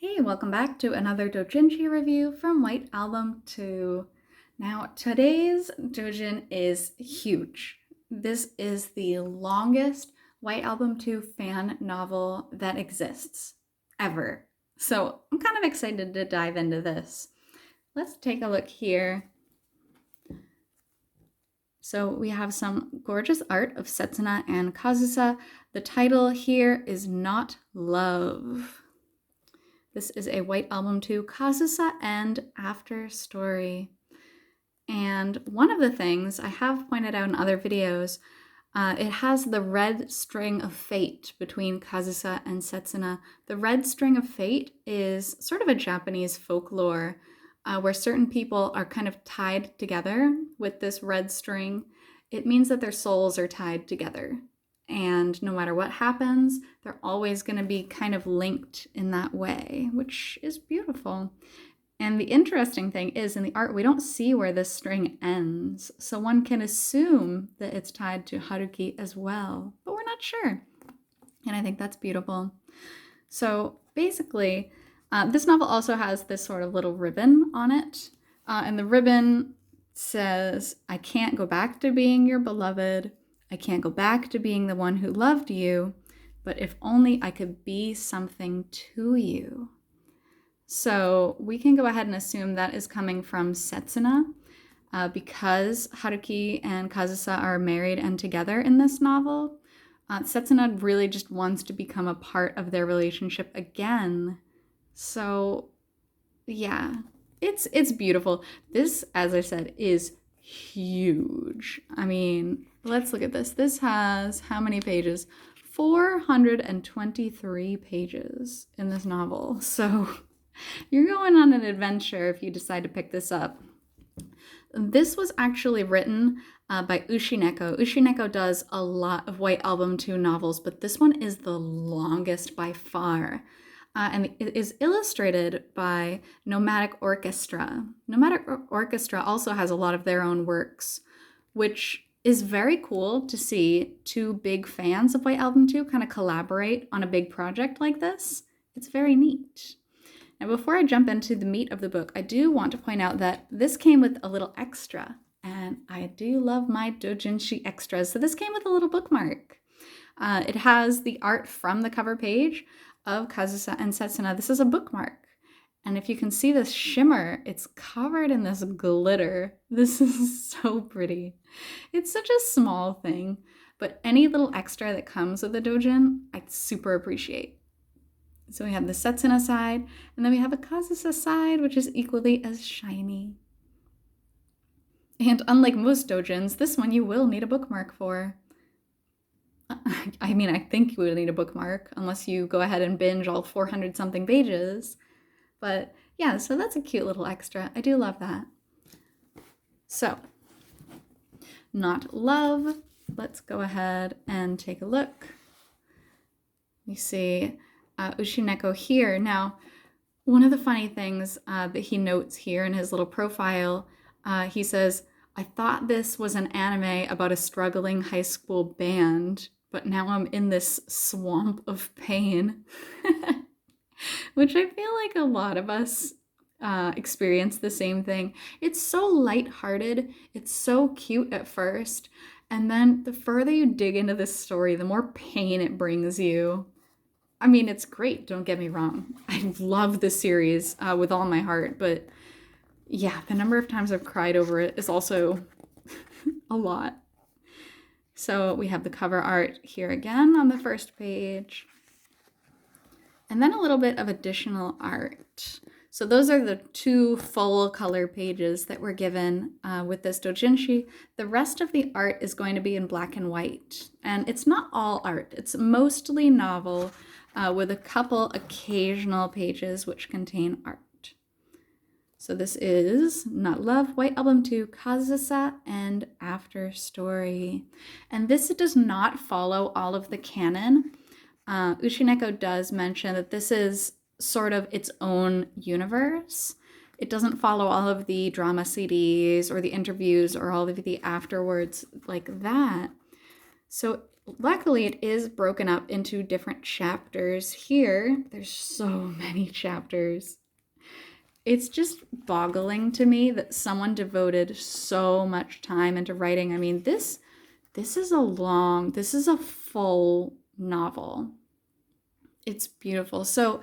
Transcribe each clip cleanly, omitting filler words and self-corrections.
Hey, welcome back to another doujinshi review from White Album 2. Now, today's doujin is huge. This is the longest White Album 2 fan novel that exists, ever. So I'm kind of excited to dive into this. Let's take a look here. So we have some gorgeous art of Setsuna and Kazusa. The title here is Not Love. This is a White Album 2 Kazusa and After Story. And one of the things I have pointed out in other videos, it has the red string of fate between Kazusa and Setsuna. The red string of fate is sort of a Japanese folklore where certain people are kind of tied together with this red string. It means that their souls are tied together. And no matter what happens, they're always going to be kind of linked in that way, which is beautiful. And the interesting thing is, in the art, we don't see where this string ends. So one can assume that it's tied to Haruki as well, but we're not sure. And I think that's beautiful. So basically, this novel also has this sort of little ribbon on it. And the ribbon says, "I can't go back to being your beloved. I can't go back to being the one who loved you, but if only I could be something to you." So we can go ahead and assume that is coming from Setsuna because Haruki and Kazusa are married and together in this novel. Setsuna really just wants to become a part of their relationship again. So yeah, it's beautiful. This, as I said, is huge. I mean, let's look at this. This has how many pages? 423 pages in this novel. So you're going on an adventure if you decide to pick this up. This was actually written by Ushineko. Ushineko does a lot of White Album 2 novels, but this one is the longest by far. And it is illustrated by Nomadic Orchestra. Nomadic Orchestra also has a lot of their own works, which is very cool to see two big fans of White Album 2 kind of collaborate on a big project like this. It's very neat. Now, before I jump into the meat of the book, I do want to point out that this came with a little extra, and I do love my doujinshi extras. So this came with a little bookmark. It has the art from the cover page of Kazusa and Setsuna. This is a bookmark. And if you can see this shimmer, it's covered in this glitter. This is so pretty. It's such a small thing, but any little extra that comes with the doujin, I super appreciate. So we have the Setsuna side, and then we have a Kazusa side, which is equally as shiny. And unlike most doujins, this one you will need a bookmark for. I mean, I think you would need a bookmark unless you go ahead and binge all 400 something pages. But yeah, so that's a cute little extra. I do love that. So, Not Love. Let's go ahead and take a look. You see Ushineko here. Now, one of the funny things that he notes here in his little profile, he says, "I thought this was an anime about a struggling high school band, but now I'm in this swamp of pain." Which I feel like a lot of us experience the same thing. It's so lighthearted, it's so cute at first, and then the further you dig into this story, the more pain it brings you. I mean, it's great, don't get me wrong. I love this series with all my heart, but yeah, the number of times I've cried over it is also a lot. So we have the cover art here again on the first page. And then a little bit of additional art. So those are the two full color pages that were given with this doujinshi. The rest of the art is going to be in black and white. And it's not all art. It's mostly novel with a couple occasional pages which contain art. So this is Not Love, White Album 2, Kazusa, and After Story. And this does not follow all of the canon. Ushineko does mention that this is sort of its own universe. It doesn't follow all of the drama CDs or the interviews or all of the afterwards like that. So luckily, it is broken up into different chapters. Here, there's so many chapters. It's just boggling to me that someone devoted so much time into writing. I mean, this is a full novel. It's beautiful. So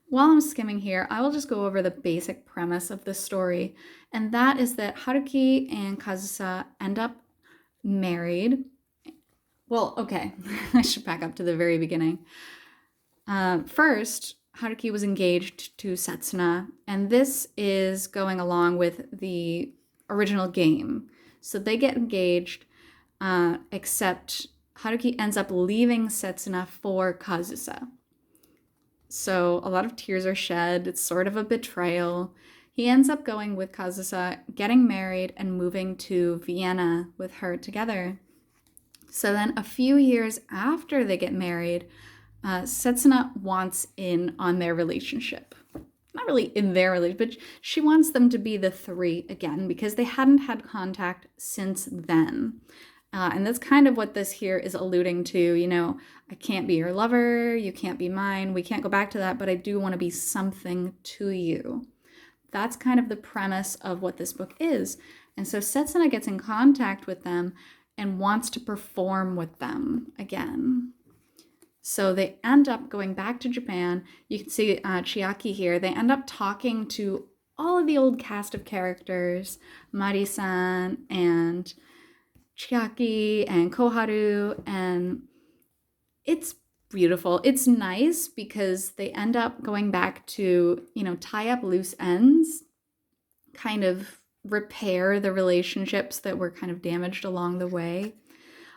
while I'm skimming here, I will just go over the basic premise of the story. And that is that Haruki and Kazusa end up married. Well, okay, I should back up to the very beginning. First, Haruki was engaged to Setsuna, and this is going along with the original game. So they get engaged, except Haruki ends up leaving Setsuna for Kazusa. So a lot of tears are shed. It's sort of a betrayal. He ends up going with Kazusa, getting married, and moving to Vienna with her together. So then a few years after they get married, Setsuna wants in on their relationship. Not really in their relationship, but she wants them to be the three again because they hadn't had contact since then. And that's kind of what this here is alluding to. You know, I can't be your lover, you can't be mine, we can't go back to that, but I do want to be something to you. That's kind of the premise of what this book is. And so Setsuna gets in contact with them and wants to perform with them again. So they end up going back to Japan. You can see Chiaki here. They end up talking to all of the old cast of characters, Mari-san and Chiaki and Koharu, and it's beautiful. It's nice because they end up going back to, tie up loose ends, kind of repair the relationships that were kind of damaged along the way.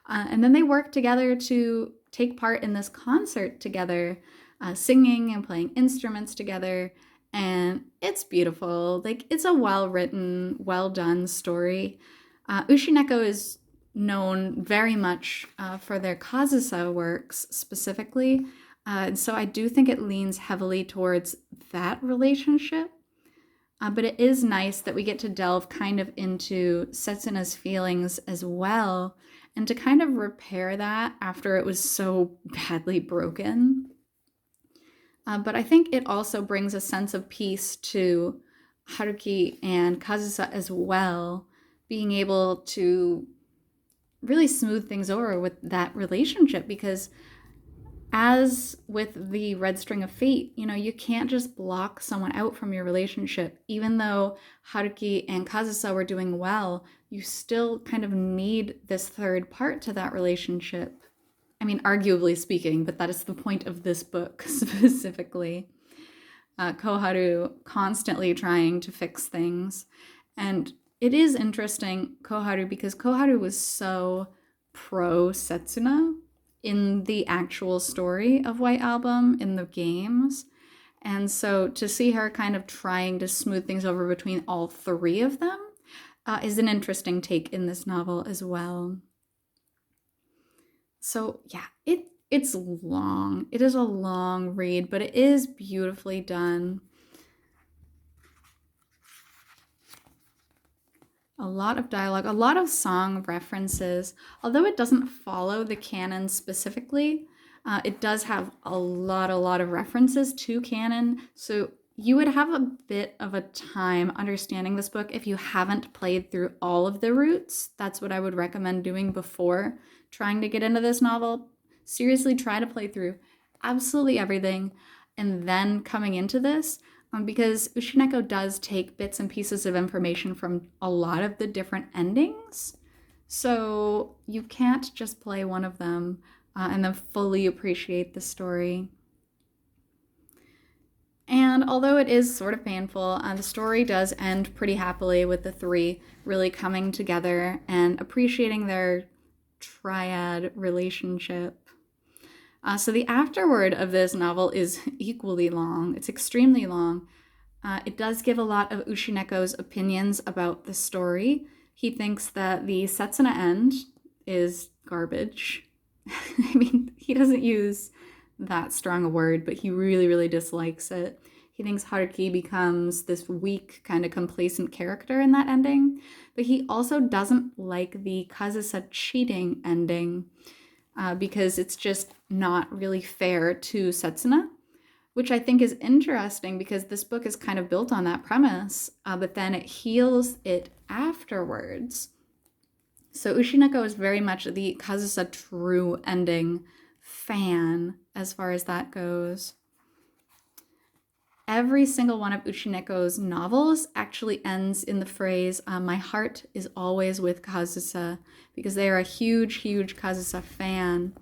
And then they work together to take part in this concert together, singing and playing instruments together. And it's beautiful. Like, it's a well-written, well-done story. Ushineko is known very much for their Kazusa works specifically. And so I do think it leans heavily towards that relationship. But it is nice that we get to delve kind of into Setsuna's feelings as well, and to kind of repair that after it was so badly broken. But I think it also brings a sense of peace to Haruki and Kazusa as well, being able to really smooth things over with that relationship, because as with the red string of fate, you can't just block someone out from your relationship. Even though Haruki and Kazusa were doing well, you still kind of need this third part to that relationship. I mean, arguably speaking, but that is the point of this book specifically. Koharu constantly trying to fix things. And it is interesting, Koharu, because Koharu was so pro Setsuna in the actual story of White Album, in the games. And so to see her kind of trying to smooth things over between all three of them is an interesting take in this novel as well. So yeah, it's long. It is a long read, but it is beautifully done. A lot of dialogue, a lot of song references. Although it doesn't follow the canon specifically, it does have a lot of references to canon. So you would have a bit of a time understanding this book if you haven't played through all of the routes. That's what I would recommend doing before trying to get into this novel. Seriously, try to play through absolutely everything and then coming into this. Because Ushineko does take bits and pieces of information from a lot of the different endings. So you can't just play one of them and then fully appreciate the story. And although it is sort of painful, the story does end pretty happily with the three really coming together and appreciating their triad relationship. So the afterword of this novel is equally long. It's extremely long. It does give a lot of Ushineko's opinions about the story. He thinks that the Setsuna end is garbage. I mean, he doesn't use that strong a word, but he really dislikes it. He thinks Haruki becomes this weak, kind of complacent character in that ending. But he also doesn't like the Kazusa cheating ending. because it's just not really fair to Setsuna, which I think is interesting because this book is kind of built on that premise, but then it heals it afterwards. So Ushineko is very much the Kazusa true ending fan as far as that goes. Every single one of Ushineko's novels actually ends in the phrase, my heart is always with Kazusa, because they are a huge, huge Kazusa fan.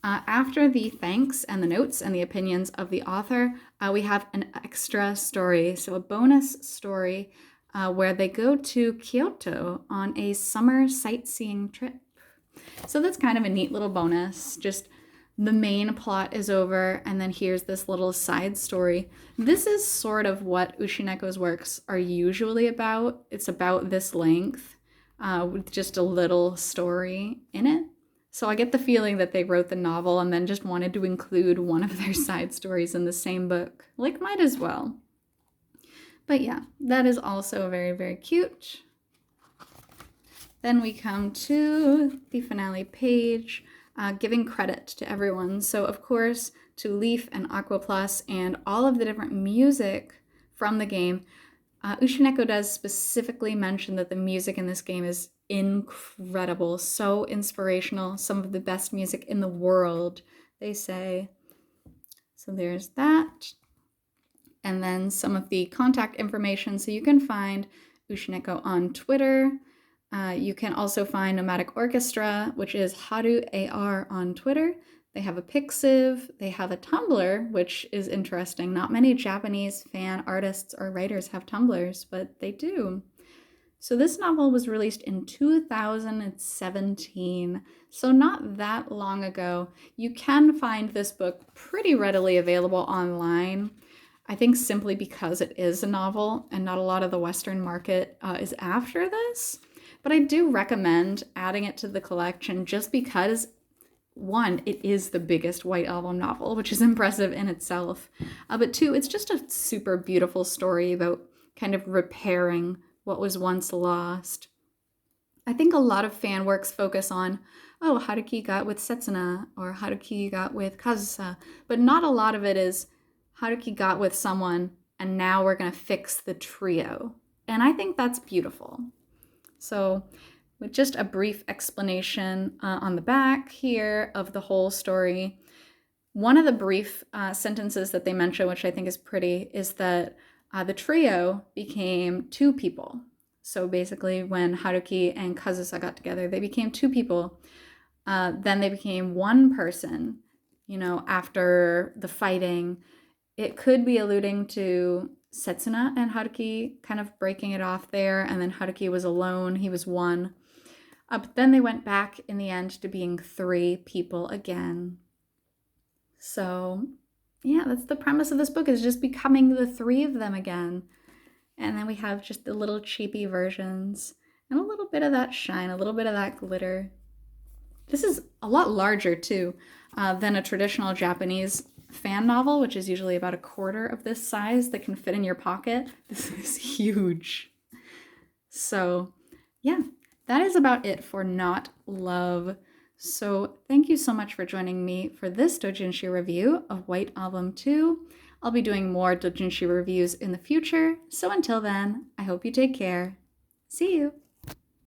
After the thanks and the notes and the opinions of the author, we have an extra story, so a bonus story where they go to Kyoto on a summer sightseeing trip. So that's kind of a neat little bonus. Just the main plot is over, and then here's this little side story. This is sort of what Ushineko's works are usually about. It's about this length with just a little story in it. So I get the feeling that they wrote the novel and then just wanted to include one of their side stories in the same book. Like, might as well. But yeah, that is also very, very cute. Then we come to the finale page, giving credit to everyone. So of course, to Leaf and Aqua Plus and all of the different music from the game. Ushineko does specifically mention that the music in this game is incredible, so inspirational, some of the best music in the world, they say. So there's that. And then some of the contact information. So you can find Ushineko on Twitter. You can also find Nomadic Orchestra, which is Haru AR on Twitter. They have a Pixiv, they have a Tumblr, which is interesting. Not many Japanese fan artists or writers have Tumblrs, but they do. So this novel was released in 2017, so not that long ago. You can find this book pretty readily available online. I think simply because it is a novel and not a lot of the Western market is after this. But I do recommend adding it to the collection just because, one, it is the biggest White Album novel, which is impressive in itself. But two, it's just a super beautiful story about kind of repairing what was once lost. I think a lot of fan works focus on, oh, Haruki got with Setsuna or Haruki got with Kazusa, but not a lot of it is Haruki got with someone and now we're going to fix the trio. And I think that's beautiful. So with just a brief explanation on the back here of the whole story, one of the brief sentences that they mention, which I think is pretty, is that the trio became two people. So basically when Haruki and Kazusa got together, they became two people. Then they became one person, after the fighting. It could be alluding to Setsuna and Haruki kind of breaking it off there, and then Haruki was alone, he was one. But then they went back in the end to being three people again. So yeah, that's the premise of this book, is just becoming the three of them again. And then we have just the little cheapy versions and a little bit of that shine, a little bit of that glitter. This is a lot larger too than a traditional Japanese fan novel, which is usually about a quarter of this size that can fit in your pocket. This is huge. So yeah, that is about it for Not Love. So thank you so much for joining me for this doujinshi review of White Album 2. I'll be doing more doujinshi reviews in the future, so until then, I hope you take care. See you!